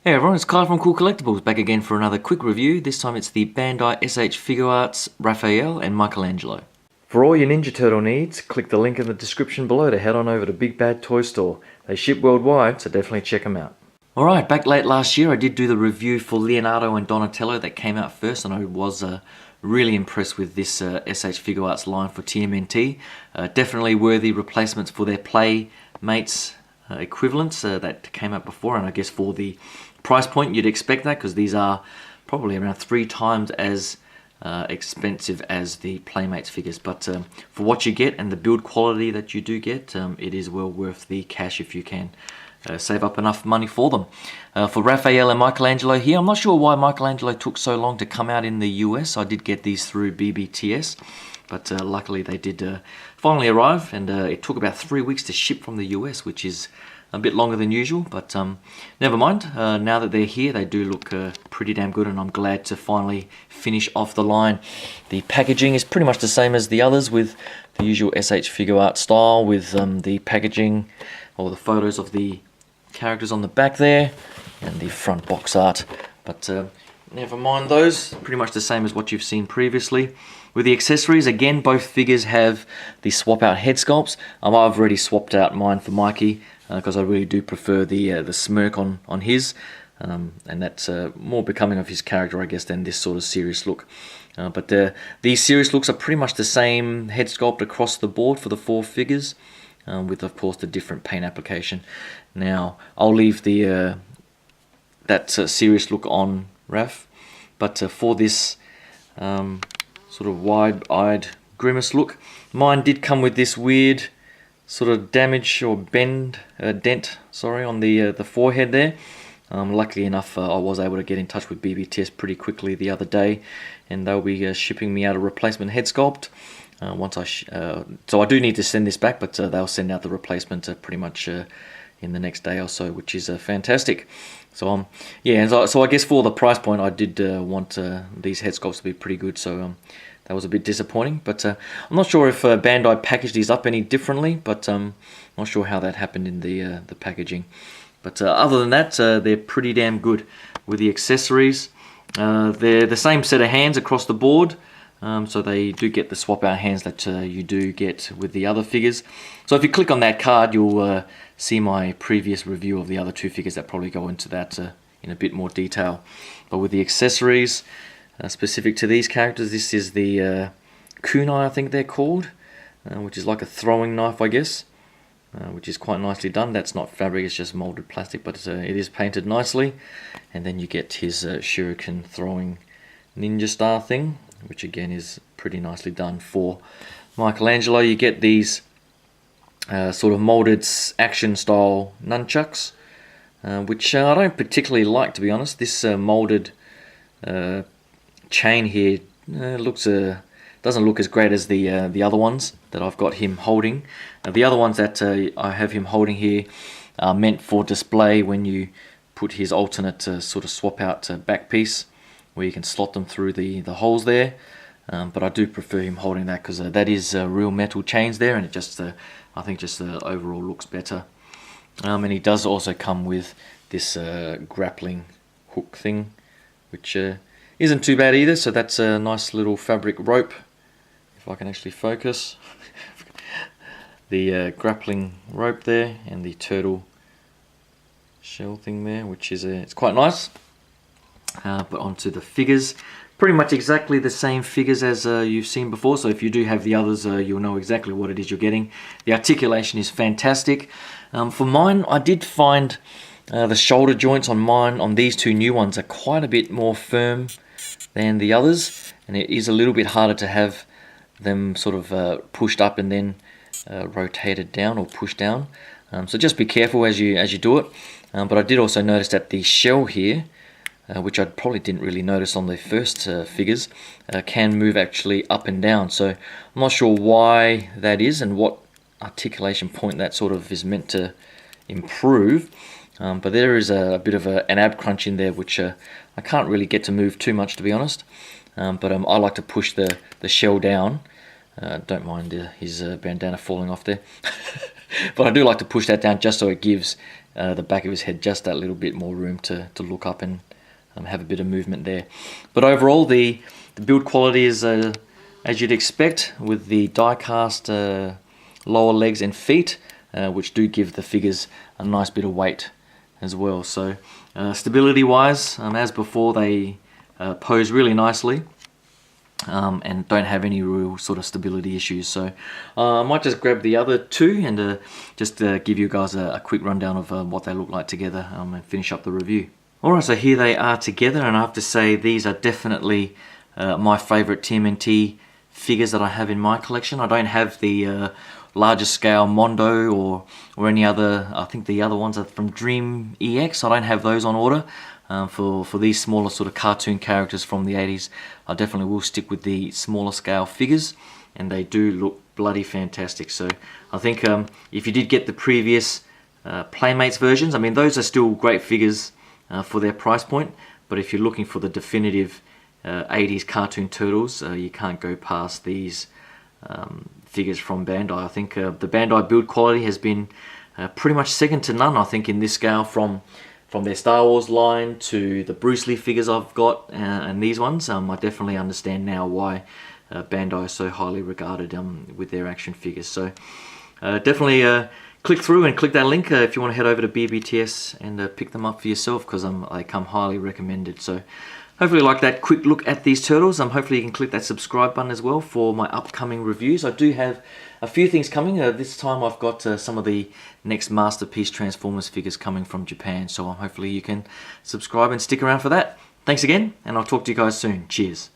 Hey everyone, it's Kyle from Kool Collectibles, back again for another quick review. This time it's the Bandai S.H.Figuarts Raphael and Michelangelo. For all your Ninja Turtle needs, click the link in the description below to head on over to Big Bad Toy Store. They ship worldwide, so definitely check them out. Alright, back late last year I did do the review for Leonardo and Donatello that came out first, and I was really impressed with this S.H.Figuarts line for TMNT. Definitely worthy replacements for their Playmates equivalents that came out before, and I guess for the price point you'd expect that, because these are probably around 3 times as expensive as the Playmates figures, but for what you get and the build quality that you do get, it is well worth the cash if you can save up enough money for them. For Raphael and Michelangelo here, I'm not sure why Michelangelo took so long to come out in the US. I did get these through BBTS, but luckily they did finally arrive, and it took about 3 weeks to ship from the US, which is a bit longer than usual, but never mind. Now that they're here, they do look pretty damn good, and I'm glad to finally finish off the line. The packaging is pretty much the same as the others, with the usual S.H.Figuarts style, with the packaging or the photos of the characters on the back there and the front box art, but never mind those. Pretty much the same as what you've seen previously. With the accessories, again, both figures have the swap out head sculpts. I've already swapped out mine for Mikey because I really do prefer the smirk on his, and that's more becoming of his character, I guess, than this sort of serious look. But these serious looks are pretty much the same head sculpt across the board for the 4 figures, with of course the different paint application. Now I'll leave the that serious look on Raph, but for this sort of wide-eyed grimace look, mine did come with this weird sort of damage or dent on the forehead there. Luckily enough, I was able to get in touch with BBTS pretty quickly the other day, and they'll be shipping me out a replacement head sculpt. So I do need to send this back, but they'll send out the replacement pretty much in the next day or so, which is fantastic. So yeah, so I guess for the price point, I did want these head sculpts to be pretty good. So that was a bit disappointing, but I'm not sure if Bandai packaged these up any differently, but not sure how that happened in the packaging. But other than that, they're pretty damn good. With the accessories, they're the same set of hands across the board. So they do get the swap out hands that you do get with the other figures. So if you click on that card, you'll see my previous review of the other 2 figures that probably go into that in a bit more detail. But with the accessories specific to these characters, this is the kunai, I think they're called, which is like a throwing knife, I guess, which is quite nicely done. That's not fabric, it's just molded plastic, but it is painted nicely. And then you get his shuriken throwing ninja star thing, which again is pretty nicely done. For Michelangelo, you get these sort of molded action style nunchucks, which I don't particularly like, to be honest. This molded chain here doesn't look as great as the other ones that I've got him holding. The other ones that I have him holding here are meant for display when you put his alternate sort of swap out back piece, where you can slot them through the holes there. But I do prefer him holding that, because that is real metal chains there, and it just I think just overall looks better. And he does also come with this grappling hook thing, which isn't too bad either. So that's a nice little fabric rope, if I can actually focus. The grappling rope there, and the turtle shell thing there, which is it's quite nice. But onto the figures. Pretty much exactly the same figures as you've seen before, so if you do have the others, you'll know exactly what it is you're getting. The articulation is fantastic. For mine, I did find the shoulder joints on these 2 new ones are quite a bit more firm than the others, and it is a little bit harder to have them sort of pushed up and then rotated down or pushed down. So just be careful as you do it. But I did also notice that the shell here, which I probably didn't really notice on the first figures, can move actually up and down. So I'm not sure why that is and what articulation point that sort of is meant to improve. But there is a bit of an ab crunch in there, which I can't really get to move too much, to be honest. But I like to push the shell down. Don't mind his bandana falling off there. But I do like to push that down just so it gives the back of his head just that little bit more room to look up and have a bit of movement there. But overall, the build quality is as you'd expect, with the die-cast lower legs and feet, which do give the figures a nice bit of weight as well. So stability wise, as before, they pose really nicely and don't have any real sort of stability issues. So I might just grab the other two and just give you guys a quick rundown of what they look like together and finish up the review. Alright, so here they are together, and I have to say these are definitely my favourite TMNT figures that I have in my collection. I don't have the larger scale Mondo or any other. I think the other ones are from Dream EX. I don't have those on order. For these smaller sort of cartoon characters from the 80s, I definitely will stick with the smaller scale figures, and they do look bloody fantastic. So I think if you did get the previous Playmates versions, I mean, those are still great figures for their price point, but if you're looking for the definitive 80s cartoon turtles, you can't go past these figures from Bandai. I think the Bandai build quality has been pretty much second to none, I think, in this scale, from their Star Wars line to the Bruce Lee figures I've got and these ones. I definitely understand now why Bandai is so highly regarded with their action figures. So definitely click through and click that link if you want to head over to BBTS and pick them up for yourself, because they come highly recommended. So hopefully you like that quick look at these turtles. Hopefully you can click that subscribe button as well for my upcoming reviews. I do have a few things coming. This time I've got some of the next Masterpiece Transformers figures coming from Japan. So hopefully you can subscribe and stick around for that. Thanks again, and I'll talk to you guys soon. Cheers.